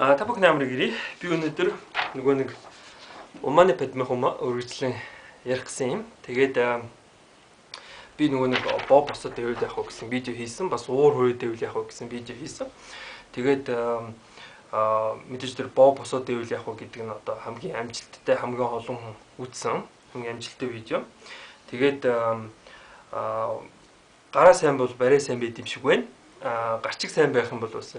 Та бүхэн амрыг ирээ. Би өнөөдөр нөгөө нэг Уманы Падмахума үргэлжлэн ярих гэсэн юм. Тэгээд би нөгөө нэг боб босоод дэвэл явах уу гэсэн видео хийсэн. Бас уур хөрөө дэвэл явах уу гэсэн видео хийсэн. Тэгээд мэдээж тэр боб босоод дэвэл явах уу гэдэг нь одоо хамгийн амжилттай, хамгийн олон хүн үзсэн хамгийн амжилттай видео. Тэгээд гараа сайн бол барай сайн байд юм шиг байна. Гарчиг сайн байх юм бол бас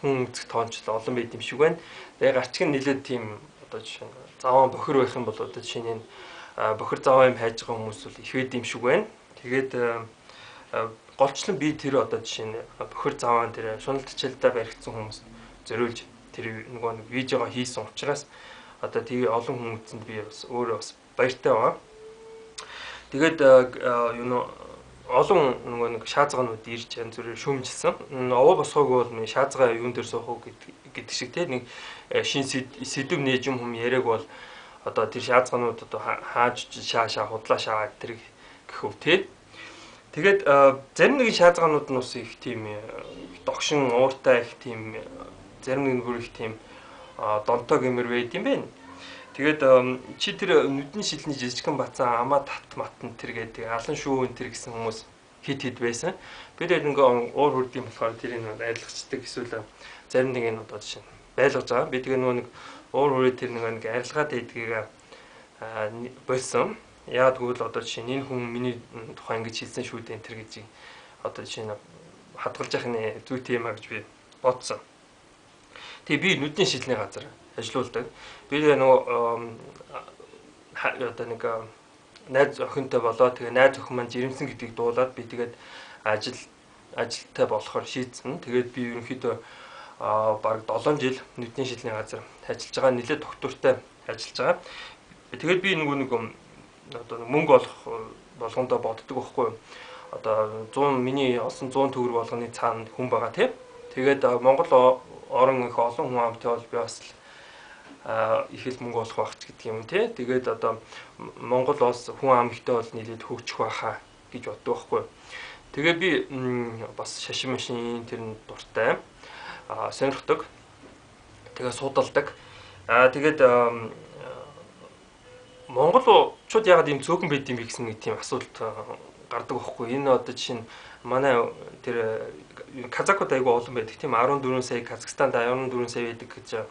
хүн үзэх тоончлол олон байд юм шиг байна. Тэгээ гарчиг нь нэлээд тийм одоо жишээ нь заван бохир байх юм бол одоо жишээ нь бохир заван юм хайж байгаа хүмүүс бол их байд юм шиг байна. Тэгээд голчлон би тэр одоо жишээ нь бохир заван тэр шуналдчилдаа баригдсан хүмүүс зориулж тэр нөгөө нэг видеого хийсэн учраас одоо тэгээ олон хүн үзсэнд би бас өөрөө бас баяртай байгаа. Тэгээд олон нөгөө нэг шаазгаанууд ирж янз бүрээр шүүмжилсэн. Овоо босгоог бол нэг шаазгаа юун дээр суух уу гэдэг шиг те нэг шин сэдв нээж юм яриаг бол одоо тэр шаазгаанууд одоо хааж шаа худлаа шаа тэр гэх үг те. Тэгээд зарим нэгэн шаазгаанууд нь бас их тийм догшин ууртай их тийм зарим нэг бүр их тийм донтоо гэмэр байд юм байна. Тэгээд чи тэр нүдний шилний жижигхэн бацаа амаа тат матн тэр гэдэг алан шүүн тэр гэсэн хүмүүс хит байсан. Бид ингээ уур хүрдэм болохоор тэрийг арилгацдаг эсвэл зарим нэг нь одоо жишээ байлгаж байгаа. Би тэгээ нөгөө нэг уур хүрээ тэр нэг арилгаад байдгийг болсон. Яагад гэвэл одоо жишээ энэ хүн миний тухай ингэж хэлсэн шүү дээ тэр гэж одоо жишээ нь хадгалж явах нь зүйтэй юм а гэж би бодсон. Тэгээ би нүдний шилний газар ажиллаулдаг. Би нөгөө одоо нэг найз охинтой болоо тэгээ найз охин маань жирэмсэн гэдгийг дуулаад би тэгээд ажилтай болохоор шийдсэн. Тэгээд би ерөнхийдөө бараг 7 жил нүдний шилний газар ажиллаж байгаа. Нэлээд доктортой ажиллаж байгаа. Тэгээд би нэг одоо мөнгө олох болгондоо боддог байхгүй юу? Одоо 100 миний олсон 100 төгрөг болгоны цаана хүн байгаа тийм. Тэгээд Монгол орон их олон хүн амтай бол би бас их л мөнгө олох байх ч гэдэг юм тий. Тэгээд одоо Монгол улс хүн ам ихтэй бол нийлээд хөгжих байхаа гэж боддог байхгүй. Тэгээд би бас шашин машин тэр нь дуртай. Сонирхдаг. Тэгээд судалдаг. Тэгээд монголчууд ягаад ийм цөөхөн байд юм бэ гэсэн нэг тийм асуулт гардаг байхгүй. Энэ одоо жишээ нь манай тэр казакууд айгүй олон байдаг тийм 14 сая Казахстанд 14 сая байдаг гэж.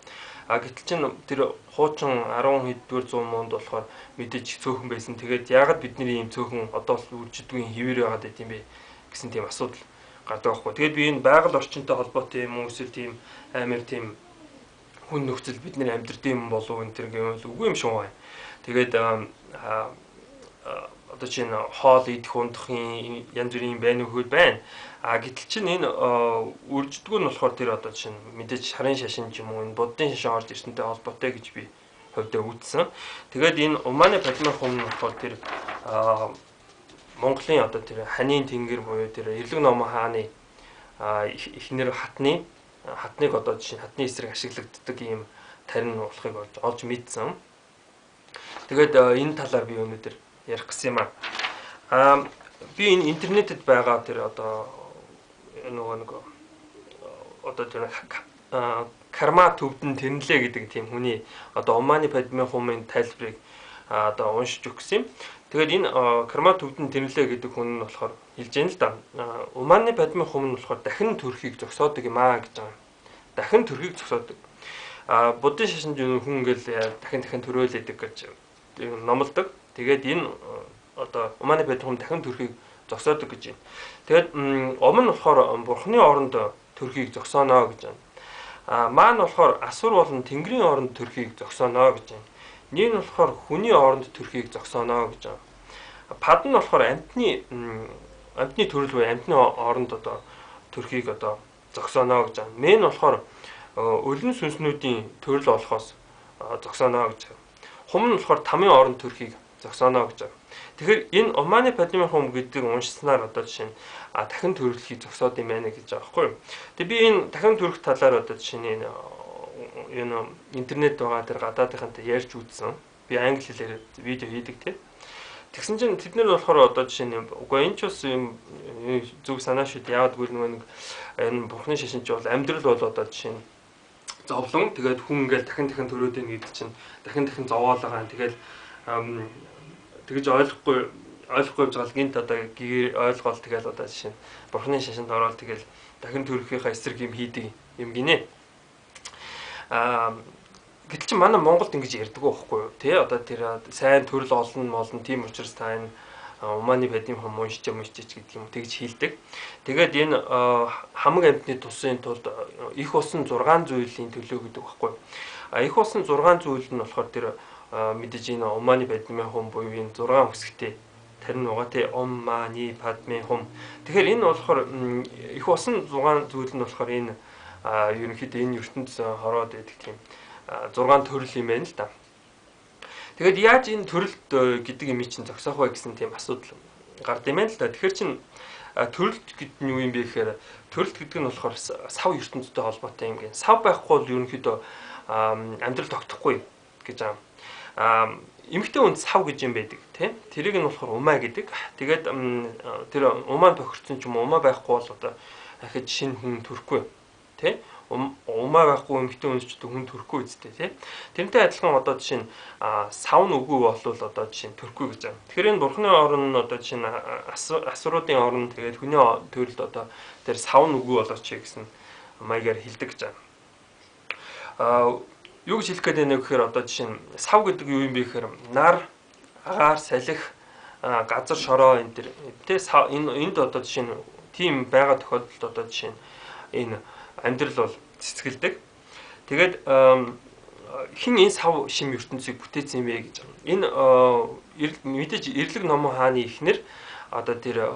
Гэтэл чинь тэр хуучин 10 хэддүгээр 100 муунд болохоор мэдээж цөөхөн байсан. Тэгээд ягаад бидний ийм цөөхөн одоо л үржидгийн хിവэр байгаад байт юм бэ гэсэн тийм асуудал гардаг байхгүй. Тэгээд би энэ байгаль орчинтой холбоотой юм уу эсвэл тийм амар тийм хүн нөхцөл бидний амьдрэх юм болов энэ тэр гэвэл үгүй юм шиг байна. Тэгээд одоо чинь хоол идэх ундахын янз бүрийн байна өгөхөд байна. Гэтэл чинь энэ үржидгүү нь болохоор тэр одоо чинь мэдээж шарын шашин ч юм уу энэ буддын шашин орж ирсэнтэй холбоотой гэж би хувьдаа үзсэн. Тэгээд энэ Уманы Падмахум болохоор тэр Монголын одоо тэр ханийн тэнгэр буюу тэр Эрлэг номон хааны эхнэр хатныг одоо жишээ хатны эсрэг ашиглагддаг ийм тарин болохыг олж мэдсэн. Тэгээд энэ талаар би өнөөдөр ярих гэсэн юм аа. Би энэ интернетэд байгаа тэр одоо нөгөө одоо тэр карма төвдөн тэрнлээ гэдэг тийм хүний одоо Уманы Падмахумын тайлбарыг одоо уншиж өгсөн юм. Тэгээд энэ карма төвдөн тэрнлээ гэдэг хүн нь болохоор хэлж яана л да. Уманы Падмахум нь болохоор дахин төрхийг зогсоодог юм аа гэж байгаа. Дахин төрхийг зогсоодог. Буддын шашинд хүн ингээл дахин төрөөлөдөг гэж номлодог. Тэгээд энэ одоо Уманы Падмахум дахин төрхийг зогсоодог гэж байна. Тэгээд өмнө нь болохоор бурхны оронд төрхийг зогсооно гэж байна. Маань болохоор асур болон тэнгэрийн оронд төрхийг зогсооно гэж байна. Нэг нь болохоор хүний оронд төрхийг зогсооно гэж байна. Пад нь болохоор амьтны төрөл буюу амьтны оронд одоо төрхийг одоо зогсооно гэж байна. Мэн нь болохоор өлөн сүнснүүдийн төрөл болохоос зогсооно гэж байна. Хум нь болохоор тамийн оронд төрхийг зогсооно гэж байна. Тэгэхээр энэ Уманы Падмахум гэдэг уншсанаар одоо жишээ нь дахин төрөлхийг зогсоод юм байна гэж байгаа байхгүй юу. Тэгээ би энэ дахин төрөх талаар одоо жишээ нь энэ интернет байгаа тэр гадаадынхантай ярьж үзсэн. Би англи хэлээр видео хийдэг тийм. Тэгсэн чинь тэд нэр болохоор одоо жишээ нь үгүй энэ ч бас юм зөв санаа шүү дээ. Яагаад гэвэл нэг энэ бурхны шашинч бол амьдрал бол одоо жишээ нь зовлон тэгээд хүн ингээл дахин төрөөд ийн гэдэг чинь дахин зовоолгаа тэгэл тэгж ойлгохгүй явж байгаа гинт одоо гээр ойлгоол тэгэл одоо жишээ нь бурхны шашинд ороод тэгэл дахин төрөхийнхаа эсрэг юм хийдэг юм гинэ. Гэтэл чи манай Монголд ингэж ярьдаг байхгүй юу? Тэ одоо тэр сайн төрөл олон тийм учраас та энэ Умааны Падмын хом уншиж гэдэг юм тэгж хийлдэг. Тэгээд энэ хамаг амьтны тусын тулд их усан 6 зүйлийн төлөө гэдэг байхгүй юу? Их усан 6 зүйл нь болохоор тэр мэдээж энэ Умааны Падмын хом буюу энэ 6 хэсэгтэй тарин угаа тэ Умааны Падмын хом. Тэгэхээр энэ болохоор их усан 6 зүйл нь болохоор энэ ерөнхийдөө энэ ертөнцийн хороод байдаг тийм 6 төрөл юм байна л да. Тэгэд яаж энэ төрөлд гэдэг юм чинь зогсоох вэ гэсэн тийм асуудал гард юм байна л да. Тэгэхээр чин төрөлд гэдэг нь юу юм бэ гэхээр төрөлд гэдэг нь болохоор сав ертөнцтэй холбоотой юм гэн. Сав байхгүй бол ерөнхийдөө амьдрал тогтохгүй гэж байгаа. Эмэгтэй хүнд сав гэж юм байдаг тийм. Тэрийг нь болохоор умаа гэдэг. Тэгээд тэр умаа тохирсон ч юм уу умаа байхгүй бол одоо дахиж шинэ хүн төрөхгүй тийм. Умаа байхгүй эмэгтэй хүн төрөхгүй үстэй тий. Тэрнтэй адилхан одоо жишээ нь сав нь үгүй болвол одоо жишээ нь төрөхгүй гэж байна. Тэгэхээр энэ бурхны орн нь одоо жишээ нь асууруудын орн тэгээд хүний төрөлд одоо тэр сав нь үгүй болооч гэсэн маягаар хэлдэг гэж байна. Юу гэж хэлэх гээд байна вэ гэхээр одоо жишээ нь сав гэдэг юу юм бэ гэхээр нар, агаар, салхи, газар шороо энэ төр тий энд одоо жишээ нь тийм байгаа тохиолдолд одоо жишээ нь энэ амьдрал бол цэцгэлдэг. Тэгээд хин энэ сав шим ертөнцийг бүтээсэн юм бэ гэж. Энэ мэдээж эрлэг номон хааны ихнэр одоо тэр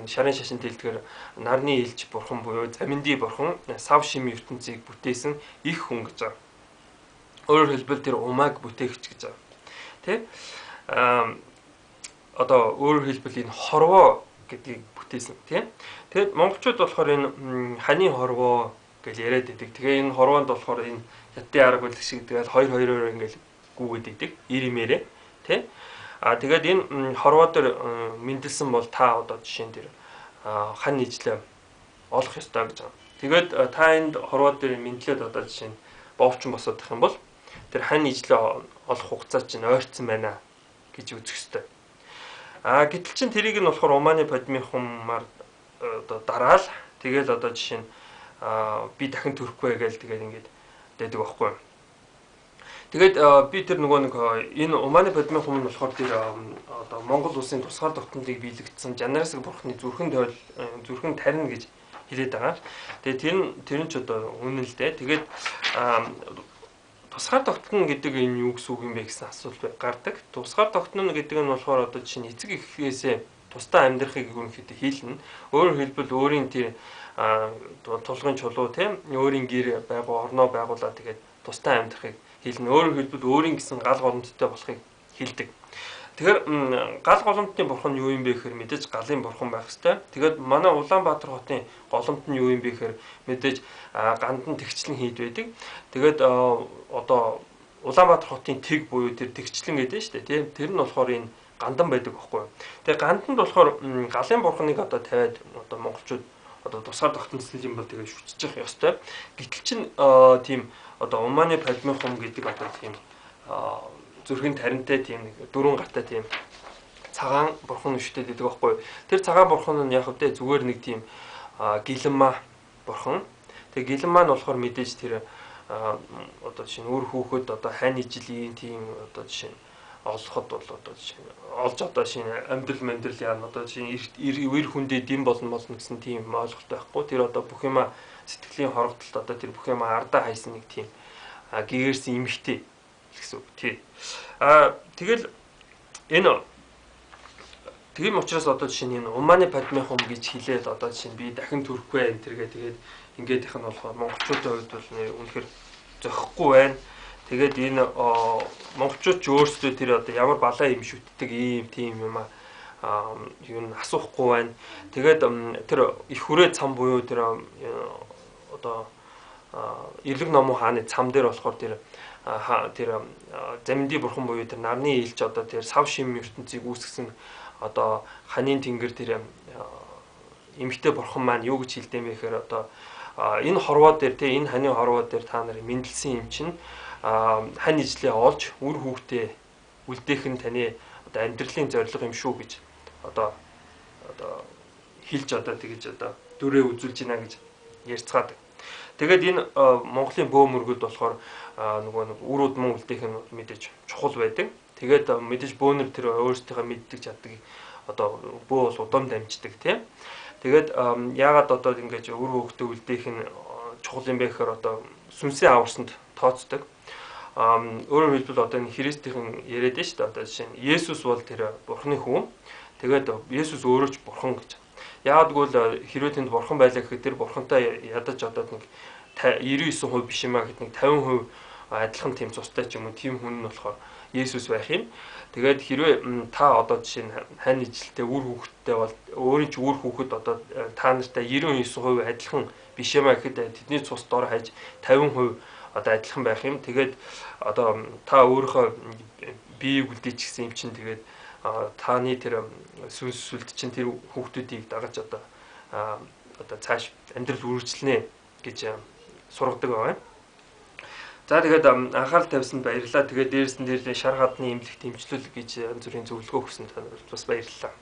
шарын шашин дэлдгээр нарны элч бурхан буюу заминди бурхан сав шим ертөнцийг бүтээсэн их хүн гэж. Өөрөөр хэлбэл тэр умааг бүтээгч гэж. Тэ? Одоо өөрөөр хэлбэл энэ хорвоо гэдгийг бүтээсэн тийм. Тэгэд монголчууд болохоор энэ ханы хорвоо гэж яриад байдаг. Тэгээ энэ хорвоонд болохоор энэ хятадын арга барил шиг тэгэл 2-2-оор ингээл гүгээд идэг. Ирэмээрээ тий. Тэгээд энэ хорвоо дээр мэндэлсэн бол та одоо жишээ нь тэр хан нийжлээ олох ёстой гэж байна. Тэгээд та энд хорвоо дээр мэдлээд одоо жишээ нь боовчин босоодох юм бол тэр хан нийжлээ олох хугацаа чинь ойрцсон байна гэж үзэх ёстой. Гэтэл чин тэрийг нь болохоор Умааны Падмын хумаар одоо дараал тэгэл одоо жишээ нь би дахин төрөхгүй гээл тэгээд ингээд дэдэг байхгүй. Тэгээд би тэр нөгөө нэг энэ Умааны Падмын хум нь болохоор тэр одоо Монгол улсын тусгаар тогтнолыг биелэгдсэн Жанарсаг бурхны зүрхэн тарина гэж хэлээд байгаа. Тэгээд тэр нь ч одоо үнэн л дээ. Тэгээд тусгаар тогтно гэдэг энэ юу гэсэн үг юм бэ гэсэн асуулт гардаг. Тусгаар тогтно гэдэг нь болохоор одоо жишээ нь эцэг эхээсээ тусдаа амьдрахыг ерөнхийдөө хийлнэ. Өөрөөр хэлбэл өөрийн тэр тулгын чулуу тийм өөрийн гэр орноо байгуулаад тэгээд тусдаа амьдрахыг хийлнэ. Өөрөөр хэлбэл өөрийн гэсэн гал голомттой болохыг хэлдэг. Тэгэхээр гал голомтны бурхан юу юм бэ гэхээр мэдээж галын бурхан байх хэвээр. Тэгээд манай Улаанбаатар хотын голомт нь юу юм бэ гэхээр мэдээж гандан тэгчлэн хийд байдаг. Тэгээд одоо Улаанбаатар хотын тэг буюу тэр тэгчлэн гэдэг нь шүү дээ тийм. Тэр нь болохоор энэ гандан байдаг байхгүй юу. Тэгээд ганданд болохоор галын бурханыг одоо тавиад одоо монголчууд одоо тусгаар тогтносон юм бол тэгээд шүтчих ёстой. Гэтэл чин тийм одоо Умааны Падмын хум гэдэг одоо тийм зүрхэн таринтай тийм дөрвөн гартай тийм цагаан бурхан өштэй гэдэг байхгүй юу. Тэр цагаан бурхан нь яг хэвдээ зүгээр нэг тийм гэлэнмаа бурхан. Тэгээ гэлэнмаа нь болохоор мэдээж тэр одоо жишээ нь өөр хүүхэд одоо хайн ижлийн тийм одоо жишээ олоход бол одоо жишээ олж одоо шинэ амьдрал яана одоо жишээ ир хүндээ дэм болно гэсэн тийм ойлголт байхгүй. Тэр одоо бүх юма сэтгэлийн хорогдолт одоо тэр бүх юма ардаа хайсан нэг тийм гэгэрсэн эмхтэй гэсэн үг тий. Тэгэл энэ тийм учраас одоо жишээ нь энэ Умааны Падмын хум гэж хэлээд одоо жишээ нь би дахин төрөхгүй энэ тэргээ тэгээд ингээд их нь болохоор монголчуудын хувьд бол үнэхээр зохихгүй байна. Тэгээд энэ монголчууд ч өөрсдөө тэр одоо ямар балаа юм шүтдэг ийм тийм юм юу н асуухгүй байна. Тэгээд тэр их хүрээ цам буюу тэр одоо эрлэг номон хааны цам дээр болохоор тэр заминди бурхан буюу тэр нарны илч одоо тэр сав шим ертөнцийг үүсгэсэн одоо ханийн тэнгэр тэр эмэгтэй бурхан маань юу гэж хэлдэм бэ гэхээр одоо энэ хорвоо дээр те энэ ханы хорвоо дээр та нарыг мэндэлсэн юм чинь хань ижлээ олж үр хүүхдээ үлдээх нь таны одоо амьдралын зорилго юм шүү гэж одоо хэлж одоо тэгэж одоо дүрээ үзүүлж байна гэж ярьцгаадаг. Тэгээд энэ Монголын бөө мөргөд болохоор нөгөө үр удман үлдээх нь мэдээж чухал байдаг. Тэгээд мэдээж бөөнөр тэр өөрсдийнхөө мэддэг чаддаг одоо бөө бол удам дамждаг тийм. Тэгээд яагаад одоо ингэж үр хүүхдээ үлдээх нь чухал юм бэ гэхээр одоо сүнсээ аварсанд тооцдог. Өөрөөр хэлбэл одоо энэ Христийн яриад нь шүү дээ. Одоо жишээ нь Есүс бол тэр Бурхны хүн. Тэгээд Есүс өөрөө ч Бурхан гэж. Яагаад гэвэл хэрвээ тэнд Бурхан байлаа гэхэд тэр Бурхантай ядаж одоо нэг 99% биш юм а гэхэд нэг 50% адилхан тийм цустай ч юм уу тийм хүн нь болохоор Есүс байх юм. Тэгээд хэрвээ та одоо жишээ нь хань ижилтэй үр хүүхэдтэй бол өөрийн ч үр хүүхэд одоо та нартай 99% адилхан биш юм а гэхэд тэдний цус дор хаяж 50% одоо адилхан байх юм. Тэгээд одоо та өөрийнхөө биеийг үлдээж гисэн юм чинь тэгээд тааны тэр сүлд чинь тэр хүүхдүүдийг дагаж одоо цааш амьдрал үргэлжлэнэ гэж сургадаг байгаа юм. За тэгээд анхаарал тавьсанд баярлалаа. Тэгээд дээрээс нь шар гадны эмнэлэгт эмчлүүл гэж янз бүрийн зөвлөгөө өгсөн та нарт бас баярлалаа.